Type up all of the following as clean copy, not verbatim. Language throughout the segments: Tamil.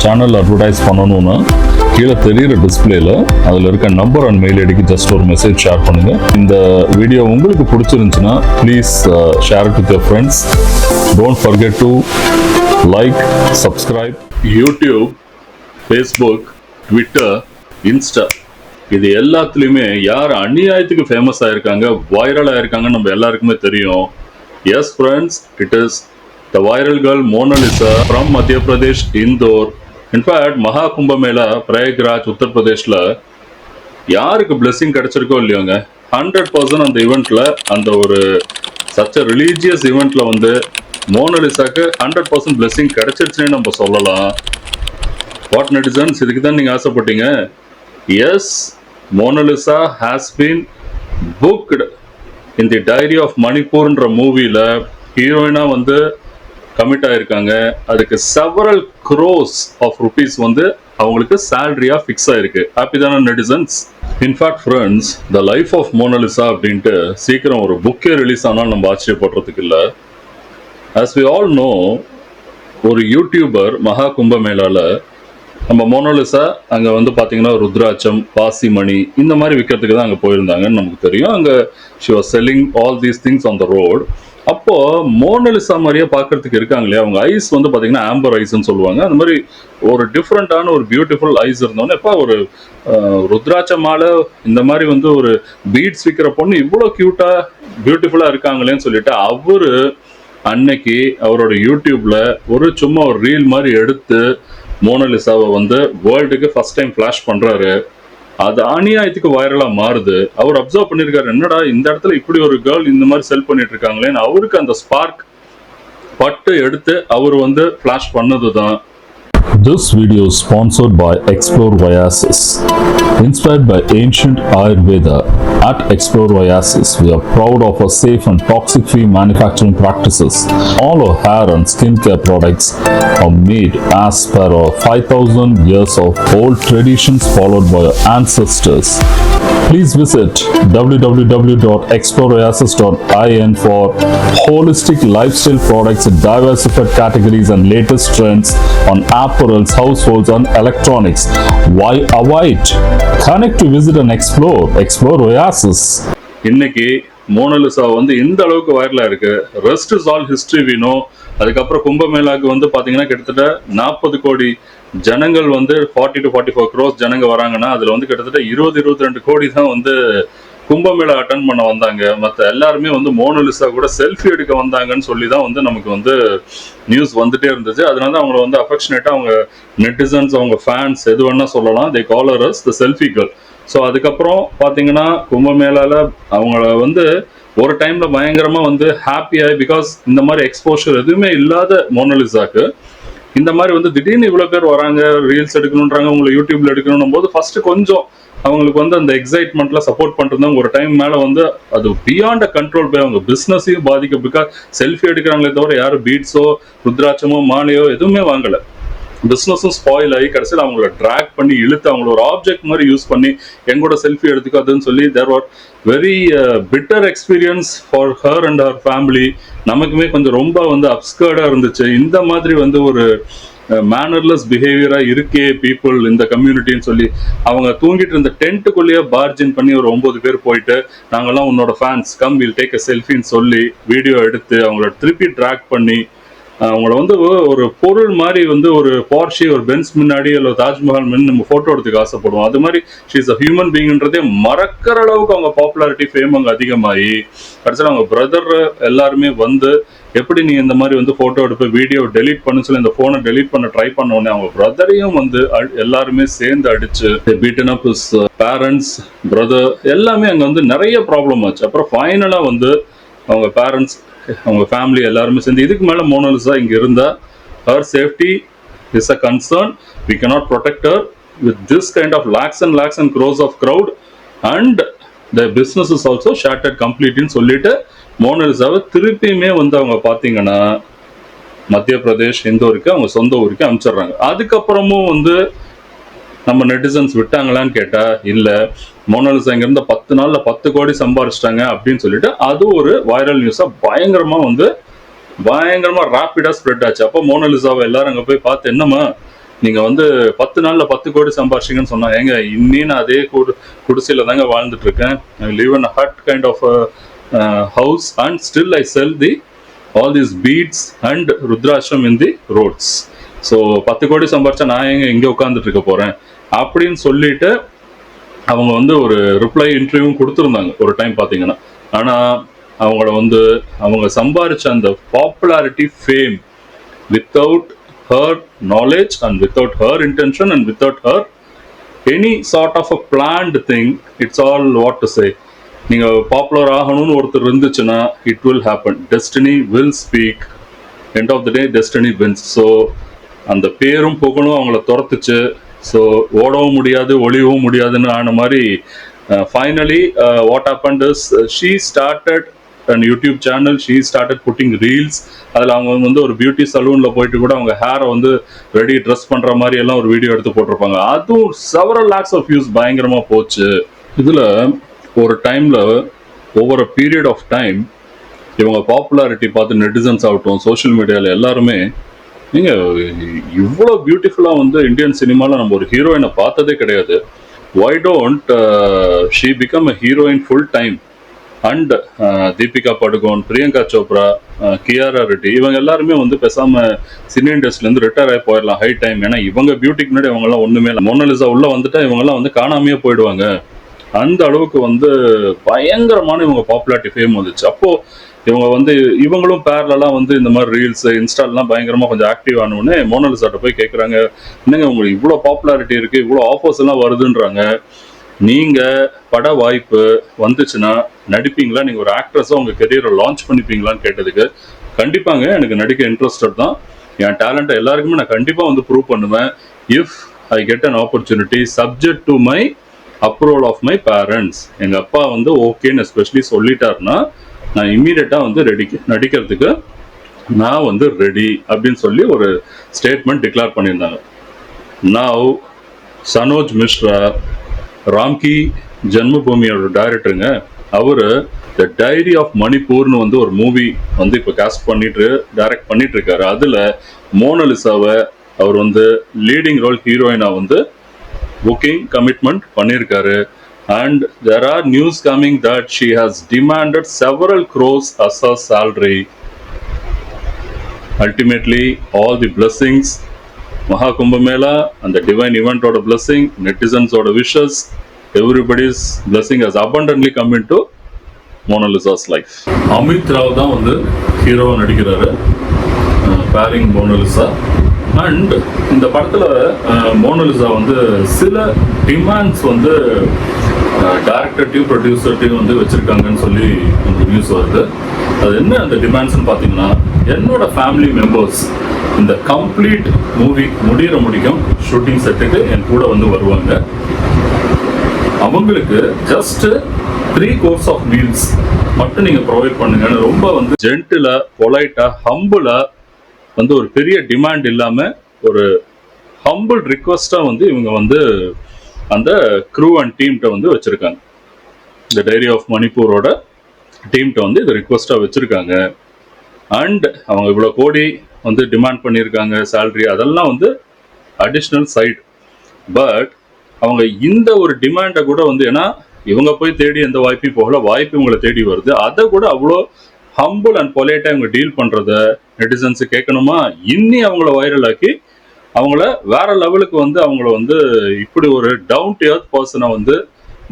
சேனல் அட்வர்டைஸ் பண்ணணும்னா கீழே தெரியுற டிஸ்பிளேல அதில் இருக்க நம்பர் அண்ட் மெயில் ஐடிக்கு ஜஸ்ட் ஒரு மெசேஜ் ஷேர் பண்ணுங்க. இந்த வீடியோ உங்களுக்கு பிடிச்சிருந்துச்சுன்னா please share it with your friends. Don't forget to like, subscribe. YouTube, Facebook, Twitter, Insta இது எல்லாத்துலேயுமே யார் அநியாயத்துக்கு ஃபேமஸ் ஆயிருக்காங்க, வைரல் ஆயிருக்காங்க நம்ம எல்லாருக்குமே தெரியும். Yes friends, it is the viral girl Monalisa from Madhya Pradesh, Indore. In fact மகா கும்பமேளா பிரயாக்ராஜ் உத்தரப்பிரதேஷ்ல யாருக்கு பிளெஸிங் கிடைச்சிருக்கோ இல்லையோங்க, 100% அந்த ஈவெண்ட்ல, அந்த ஒரு சச்ச ரிலீஜியஸ் ஈவெண்ட்ல வந்து மோனாலிசாக்கு 100% பிளெஸிங் கிடைச்சிருச்சுன்னு நம்ம சொல்லலாம். வாட் நெட்டிசன்ஸ், இதுக்கு தான் நீங்க ஆசைப்பட்டீங்க? Yes, Monalisa has been booked in the diary of மணிப்பூர்ன்ற மூவில ஹீரோயினா வந்து கமிட் ஆயிருக்காங்க. அதுக்கு செவரல் crores ஆஃப் ருபீஸ் வந்து அவங்களுக்கு சேலரியா ஃபிக்ஸ் ஆயிருக்கு. ஹாப்பி தானே netizens? In fact friends, the life of Monalisa அப்படின்ட்டு சீக்கிரம் ஒரு புக்கே ரிலீஸ் ஆனாலும் நம்ம ஆச்சரியப்படுறதுக்கு இல்லை. ஆஸ் வி ஆல் நோ, ஒரு யூடியூபர் மகா கும்பமேளால நம்ம மோனாலிசா அங்கே வந்து பார்த்தீங்கன்னா ருத்ராட்சம், பாசிமணி இந்த மாதிரி விற்கிறதுக்கு தான் அங்கே போயிருந்தாங்கன்னு நமக்கு தெரியும். அங்கே she was selling all these things on the road. அப்போ மோனாலிசா மாதிரியே பார்க்கறதுக்கு இருக்காங்க இல்லையா, அவங்க ஐஸ் வந்து பார்த்தீங்கன்னா ஆம்பர் ஐஸ்ன்னு சொல்லுவாங்க. அந்த மாதிரி ஒரு டிஃப்ரெண்டான ஒரு பியூட்டிஃபுல் ஐஸ் இருந்தோன்னே, எப்போ ஒரு ருத்ராட்ச மாலை இந்த மாதிரி வந்து ஒரு பீட்ஸ் விற்கிற பொண்ணு இவ்வளோ கியூட்டா பியூட்டிஃபுல்லா இருக்காங்களேன்னு சொல்லிட்டு அவரு அன்னைக்கு அவரோட யூடியூப்ல ஒரு சும்மா ஒரு ரீல் மாதிரி எடுத்து மோனாலிசாவை வந்து வேர்ல்டுக்கு ஃபர்ஸ்ட் டைம் ஃபிளாஷ் பண்றாரு. அது அநியாயத்துக்கு வைரலா மாறுது. அவர் அப்சர்வ் பண்ணிருக்காரு, என்னடா இந்த இடத்துல இப்படி ஒரு கேர்ள் இந்த மாதிரி செல் பண்ணிட்டு இருக்காங்களேன்னு. அவருக்கு அந்த ஸ்பார்க் பட்டு எடுத்து அவர் வந்து flash பண்ணதுதான். This video is sponsored by Explore Oasis. Inspired by ancient Ayurveda, at Explore Oasis, we are proud of our safe and toxic-free manufacturing practices. All our hair and skincare products are made as per our 5,000 years of old traditions followed by our ancestors. Please visit www.exploreoasis.in for holistic lifestyle products in diversified categories and latest trends on apparels, households and electronics. Why avoid? Connect to visit and explore. Explore Oasis. இன்னைக்கு மோனாலிசா வந்து இந்த அளவுக்கு வைரலா இருக்கு. Rest is all history we know. அதுக்கப்புறம் கும்பமேளாக்கு வந்து பாத்தீங்கன்னா கிட்டத்தட்ட 40 கோடி ஜனங்கள் வந்து 40 to 44 crores ஜனங்க வராங்கன்னா அதுல வந்து கிட்டத்தட்ட 20-22 கோடி தான் வந்து கும்பமேளா அட்டன் பண்ண வந்தாங்க. மற்ற எல்லாருமே வந்து மோனாலிசா கூட செல்ஃபி எடுக்க வந்தாங்கன்னு சொல்லி தான் வந்து நமக்கு வந்து நியூஸ் வந்துட்டே இருந்துச்சு. அதனால தான் அவங்கள வந்து அஃபெக்ஷனேட்டா அவங்க நெட்டிசன்ஸ், அவங்க ஃபேன்ஸ் எது வேணா சொல்லலாம், தே call her as the selfie girl. So அதுக்கப்புறம் பார்த்தீங்கன்னா கும்பமேளால அவங்கள வந்து ஒரு டைம்ல பயங்கரமா வந்து ஹாப்பியாகி, பிகாஸ் இந்த மாதிரி எக்ஸ்போஷர் எதுவுமே இல்லாத மோனாலிசாக்கு இந்த மாதிரி வந்து திடீர்னு இவ்வளோ பேர் வராங்க, ரீல்ஸ் எடுக்கணுன்றாங்க, உங்களை யூடியூப்ல எடுக்கணும் போது ஃபர்ஸ்ட் கொஞ்சம் அவங்களுக்கு வந்து அந்த எக்ஸைட்மெண்ட்ல சப்போர்ட் பண்ணிருந்தாங்க. ஒரு டைம் மேல வந்து அது பியாண்ட் கண்ட்ரோல் போய் அவங்க பிசினஸையும் பாதிக்க, பிகாஸ் செல்ஃபி எடுக்கிறாங்களே தவிர யாரும் பீட்ஸோ ருத்ராட்சமோ மாலையோ எதுவுமே வாங்கல. பிசினஸும் ஸ்பாயில் ஆகி கடைசியில் அவங்கள ட்ராக் பண்ணி இழுத்து அவங்கள ஒரு ஆப்ஜெக்ட் மாதிரி யூஸ் பண்ணி எங்கூட செல்ஃபி எடுத்துக்காதுன்னு சொல்லி there are very bitter experience for her and her family. நமக்குமே கொஞ்சம் ரொம்ப வந்து அப்ஸ்கர்டா இருந்துச்சு. இந்த மாதிரி வந்து ஒரு மேனர்லெஸ் பிஹேவியரா இருக்கே பீப்புள் இந்த கம்யூனிட்டின்னு சொல்லி அவங்க தூங்கிட்டு இருந்த டென்ட்டுக்குள்ளேயே பார்ஜின் பண்ணி ஒரு 9 பேர் போயிட்டு, நாங்கெல்லாம் உன்னோட fans, come will take a செல்ஃபின்னு சொல்லி வீடியோ எடுத்து அவங்கள திருப்பி ட்ராக் பண்ணி அவங்கள வந்து ஒரு பொருள் மாதிரி வந்து ஒரு போர்ஷி, ஒரு பென்ஸ் முன்னாடி இல்லை தாஜ்மஹால் முன்னாடி நம்ம போட்டோ எடுத்துக்க ஆசைப்படுவோம். அது மாதிரி ஷீ இஸ் அ ஹியூமன் பீயிங்ன்றதே மறக்கிற அளவுக்கு அவங்க பாப்புலாரிட்டி, ஃபேம் அங்கே அதிகமாகி கடைசியில் அவங்க பிரதர் எல்லாருமே வந்து எப்படி நீ இந்த மாதிரி வந்து போட்டோ எடுப்ப, வீடியோ டெலீட் பண்ணு சொல்லி இந்த போனை டெலீட் பண்ண ட்ரை பண்ண உடனே அவங்க பிரதரையும் வந்து எல்லாருமே சேர்ந்து அடிச்சு beaten up his parents, brother எல்லாமே அங்கே வந்து நிறைய ப்ராப்ளம் ஆச்சு. அப்புறம் ஃபைனலாக வந்து அவங்க பேரண்ட்ஸ், அவங்க ஃபேமிலி எல்லாருமே சேர்ந்து இதுக்கு மேலே மோனாலிசா இங்கே இருந்தா her safety is a concern, we cannot protect her with this kind of lakhs and crores of crowd and the business is also shattered completely சொல்லிட்டு மோனாலிசாவை திருப்பியுமே வந்து அவங்க பார்த்தீங்கன்னா மத்திய பிரதேஷ் இந்தோருக்கு அவங்க சொந்த ஊருக்கு அனுப்பிச்சிடுறாங்க. அதுக்கப்புறமும் வந்து நம்ம நெட்டிசன்ஸ் விட்டாங்களான்னு கேட்டா இல்ல, மோனாலிசா இங்க இருந்த 10 நாள்ல 10 கோடி சம்பாரிச்சிட்டாங்க அப்படின்னு சொல்லிட்டு அது ஒரு வைரல் நியூஸா பயங்கரமா ராபிடா ஸ்ப்ரெட் ஆச்சு. அப்போ மோனாலிசாவை எல்லாரும் அங்க போய் பார்த்து, என்னமா நீங்க வந்து 10 நாள்ல 10 கோடி சம்பாரிச்சிங்கன்னு சொன்னா ஏங்க இன்னும் நான் அதே குடிசையில தாங்க வாழ்ந்துட்டு இருக்கேன். I live in a hut kind of a house and still I sell all these beads and rudrasham in the roads. So 10 கோடி சம்பாரிச்சா நான் எங்க இங்கே உட்காந்துட்டு இருக்க போறேன் அப்படின்னு சொல்லிட்டு அவங்க வந்து ஒரு ரிப்ளை இன்டர்வியூ கொடுத்துருந்தாங்க ஒரு டைம் பார்த்தீங்கன்னா. ஆனால் அவங்கள வந்து அவங்க சம்பாரிச்ச அந்த popularity fame without her knowledge and without her intention and without her any sort of a planned thing, it's all what to say. நீங்கள் பாப்புலர் ஆகணும்னு ஒருத்தர் இருந்துச்சுன்னா it will happen. Destiny will speak. End of the day destiny wins. So அந்த பேரும் புகழும் அவங்கள துரத்துச்சு. ஸோ ஓடவும் முடியாது ஒளியவும் முடியாதுன்னு ஆன மாதிரி finally what happened is she started and YouTube channel. She started pudding reels. அதில் அவங்க வந்து ஒரு பியூட்டி சலூனில் போயிட்டு கூட அவங்க ஹேரை வந்து ரெடி ட்ரெஸ் பண்ணுற மாதிரி எல்லாம் ஒரு வீடியோ எடுத்து போட்டிருப்பாங்க. அதுவும் செவரல் லேக்ஸ் ஆஃப் வியூஸ் பயங்கரமாக போச்சு. இதில் ஒரு டைமில் over a period of time இவங்க பாப்புலாரிட்டி பார்த்து நெட்டிசன்ஸ் ஆகட்டும் சோஷியல் மீடியாவில் எல்லாருமே நீங்கள் இவ்வளோ பியூட்டிஃபுல்லாக வந்து இந்தியன் சினிமாவில் நம்ம ஒரு ஹீரோயினை பார்த்ததே கிடையாது. Why don't she become a heroine full time? And Deepika Padukone, Priyanka Chopra, Kiara Reddy இவங்க எல்லாருமே வந்து பேசாமல் சினி இண்டஸ்ட்ரியிலேருந்து ரிட்டையர் ஆகி போயிடலாம் ஹை டைம். ஏன்னா இவங்க பியூட்டிக்கு முன்னாடி இவங்கெல்லாம் ஒன்றுமே இல்லை. மோனாலிசா உள்ளே வந்துட்டா இவங்கெல்லாம் வந்து காணாமையே போயிடுவாங்க. அந்த அளவுக்கு வந்து பயங்கரமான இவங்க பாப்புலாரிட்டி ஃபேம் வந்துச்சு. அப்போது இவங்க வந்து இவங்களும் பேரலாம் வந்து இந்த மாதிரி ரீல்ஸ் இன்ஸ்டால்லாம் பயங்கரமாக கொஞ்சம் ஆக்டிவ் ஆனவுடனே மோனாலிசாட்ட போய் கேட்குறாங்க, என்னங்க உங்களுக்கு இவ்வளோ பாப்புலாரிட்டி இருக்குது, இவ்வளோ ஆஃபர்ஸ் எல்லாம் வருதுன்றாங்க, நீங்கள் பட வாய்ப்பு வந்துச்சுன்னா நடிப்பீங்களா, நீங்கள் ஒரு ஆக்ட்ரஸாக உங்கள் கெரியரை லான்ச் பண்ணிப்பீங்களான்னு கேட்டதுக்கு, கண்டிப்பாங்க எனக்கு நடிக்க இன்ட்ரெஸ்டட் தான், என் டேலண்ட்டை எல்லாருக்குமே நான் கண்டிப்பாக வந்து ப்ரூவ் பண்ணுவேன், if I get an opportunity subject to my approval of my parents. எங்கள் அப்பா வந்து ஓகேன்னு எஸ்பெஷலி சொல்லிட்டாருன்னா நான் இம்மீடியட்டாக வந்து நடிக்கிறதுக்கு நான் வந்து ரெடி அப்படின்னு சொல்லி ஒரு ஸ்டேட்மெண்ட் டிக்ளேர் பண்ணியிருந்தாங்க. நவ் சனோஜ் மிஸ்ரா, ராம்கி ஜென்மபூமியோட டைரக்டருங்க, அவர் த டைரி ஆஃப் மணிப்பூர்னு வந்து ஒரு மூவி வந்து இப்போ காஸ்ட் டைரக்ட் பண்ணிட்டு இருக்காரு. அதில் மோனாலிசாவை அவர் வந்து லீடிங் ரோல் ஹீரோயினாக வந்து புக்கிங் கமிட்மெண்ட் பண்ணியிருக்காரு. And there are news coming that she has demanded several crores as her salary. Ultimately, all the blessings, Maha Kumbh Mela and the divine event or the blessing, netizens or the wishes, everybody's blessing has abundantly come into Mona Lisa's life. Amit Rao தான் வந்து ஹீரோ நடிக்கிறாரு, பேரிங் மோனாலிசா. அண்ட் இந்த படத்தில் மோனாலிசா வந்து சில டிமாண்ட்ஸ் வந்து டைரக்டர்ட்டையும் ப்ரொடியூசர்ட்டையும் வந்து வச்சுருக்காங்கன்னு சொல்லி ஒரு நியூஸ் வருது. அது என்ன அந்த டிமாண்ட்ஸ்னு பார்த்தீங்கன்னா, என்னோட ஃபேமிலி மெம்பர்ஸ் இந்த கம்ப்ளீட் மூவி முடிக்கும் ஷூட்டிங் செட்டுக்கு என் கூட வந்து வருவாங்க. அவங்களுக்கு ஜஸ்ட் 3 course ஆஃப் மீல்ஸ் மட்டும் நீங்கள் ப்ரொவைட் பண்ணுங்கன்னு ரொம்ப வந்து ஜென்டிலாக பொலைட்டாக ஹம்பிளாக வந்து ஒரு பெரிய டிமாண்ட் இல்லாமல் ஒரு ஹம்பிள் ரிக்வஸ்ட்டாக வந்து இவங்க வந்து அந்த க்ரூ அண்ட் டீம்கிட்ட வந்து வச்சுருக்காங்க. இந்த டைரி ஆஃப் மணிப்பூரோட டீம்கிட்ட வந்து இதை ரிக்வஸ்ட்டாக வச்சுருக்காங்க. அண்ட் அவங்க இவ்வளோ கோடி வந்து டிமாண்ட் பண்ணியிருக்காங்க சேல்ரி, அதெல்லாம் வந்து அடிஷ்னல் சைடு. பட் அவங்க இந்த ஒரு டிமாண்டை கூட வந்து, ஏன்னா இவங்க போய் தேடி எந்த வாய்ப்பையும் போகல, வாய்ப்பு இவங்களை தேடி வருது, அதை கூட அவ்வளோ ஹம்பிள் அண்ட் பொலைட்டாக இவங்க டீல் பண்ணுறத நெட்டிசன்ஸு கேட்கணுமா? இன்னி அவங்கள வைரல் ஆக்கி அவங்கள வேற லெவலுக்கு வந்து அவங்கள வந்து இப்படி ஒரு டவுன் டு எர்த் பர்சனை வந்து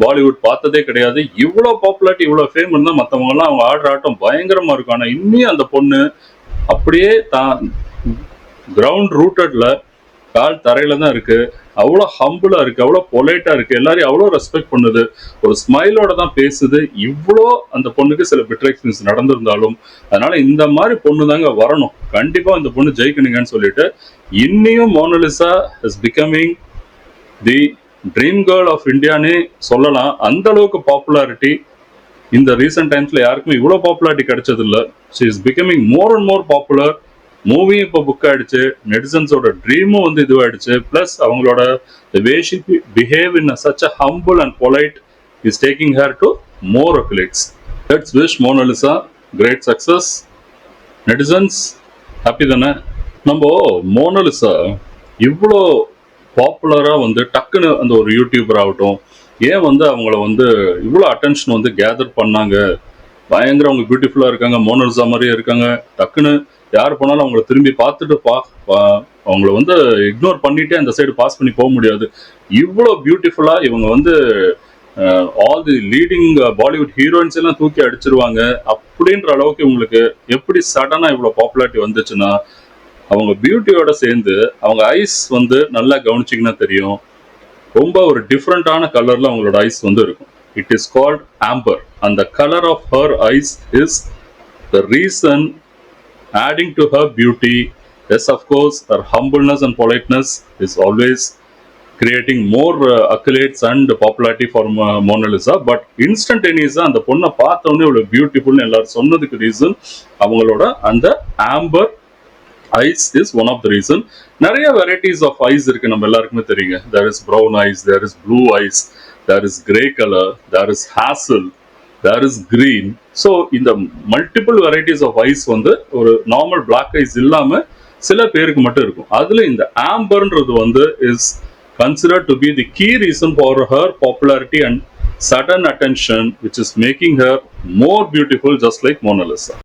பாலிவுட் பார்த்ததே கிடையாது. இவ்வளோ பாப்புலாரிட்டி இவ்வளோ ஃபேம் இருந்தால் மற்றவங்கலாம் அவங்க ஆடுற ஆட்டம் பயங்கரமாக இருக்கும். ஆனால் இன்னும் அந்த பொண்ணு அப்படியே தான் கிரவுண்ட் ரூட்டட்ல கால் தரையில தான் இருக்கு. அவ்வளோ ஹம்பிளா இருக்கு, அவ்வளோ பொலைட்டா இருக்கு, எல்லாரையும் அவ்வளோ ரெஸ்பெக்ட் பண்ணுது, ஒரு ஸ்மைலோட தான் பேசுது. இவ்வளோ அந்த பொண்ணுக்கு சில பிட்ரேக்ஷன்ஸ் நடந்திருந்தாலும், அதனால இந்த மாதிரி பொண்ணு தாங்க வரணும், கண்டிப்பா இந்த பொண்ணு ஜெயிக்கணுங்கன்னு சொல்லிட்டு இன்னையும் Monalisa is becoming the dream girl of இந்தியானே சொல்லலாம். அந்த அளவுக்கு பாப்புலாரிட்டி இந்த ரீசெண்ட் டைம்ஸ்ல யாருக்குமே இவ்வளோ பாப்புலாரிட்டி கிடைச்சது இல்லை. She is becoming more and more popular. மூவியும் இப்போ புக் ஆயிடுச்சு, நெட்டிசன்ஸோட ட்ரீமும் வந்து இதுவாயிடுச்சு. பிளஸ் அவங்களோட way she behave in such a humble and polite is taking her to more accolades. Let's wish Mona Lisa great success. Netizens happy தானே? நம்ம மோனாலிசா இவ்வளோ பாப்புலரா வந்து டக்குன்னு அந்த ஒரு யூடியூபர் ஆகட்டும், ஏன் வந்து அவங்கள வந்து இவ்வளோ அட்டென்ஷன் வந்து கேதர் பண்ணாங்க? பயங்கர அவங்க பியூட்டிஃபுல்லா இருக்காங்க, மோனலிசா மாதிரியே இருக்காங்க. டக்குன்னு யார் போனாலும் அவங்கள திரும்பி பார்த்துட்டு அவங்கள வந்து இக்னோர் பண்ணிட்டே அந்த சைடு பாஸ் பண்ணி போக முடியாது. இவ்வளோ பியூட்டிஃபுல்லா இவங்க வந்து all the leading Bollywood heroines எல்லாம் தூக்கி அடிச்சிருவாங்க அப்படின்ற அளவுக்கு உங்களுக்கு எப்படி சடனா இவ்வளோ பாப்புலாரிட்டி வந்துச்சுன்னா, அவங்க பியூட்டியோட சேர்ந்து அவங்க ஐஸ் வந்து நல்லா கவனிச்சிங்கன்னா தெரியும். ரொம்ப ஒரு டிஃப்ரெண்டான கலர்ல அவங்களோட ஐஸ் வந்து இருக்கும். It is called amber. அந்த colour of her eyes is the reason adding to her beauty. Yes, of course, her humbleness and politeness is always creating more accolades and popularity for Mona Lisa. But instantaneous அந்த பொண்ணை பார்த்த உடனே இவ்வளவு பியூட்டிஃபுல்னு எல்லாரும் சொன்னதுக்கு ரீசன் அவங்களோட அந்த amber eyes is one of the reason. நிறைய வெரைட்டிஸ் ஆஃப் ஐஸ் இருக்கு, நம்ம எல்லாருக்குமே தெரியுங்க. There is brown eyes, there is blue eyes, there is grey colour, there is hazel, there is green. So இந்த மல்டிபிள் வெரைட்டிஸ் ஆஃப் ஐஸ் வந்து ஒரு நார்மல் பிளாக் ஐஸ் இல்லாம சில பேருக்கு மட்டும் இருக்கும். அதுல இந்த ஆம்பர்ன்றது வந்து is considered to be the key reason for her popularity and sudden attention, which is making her more beautiful, just like Mona Lisa.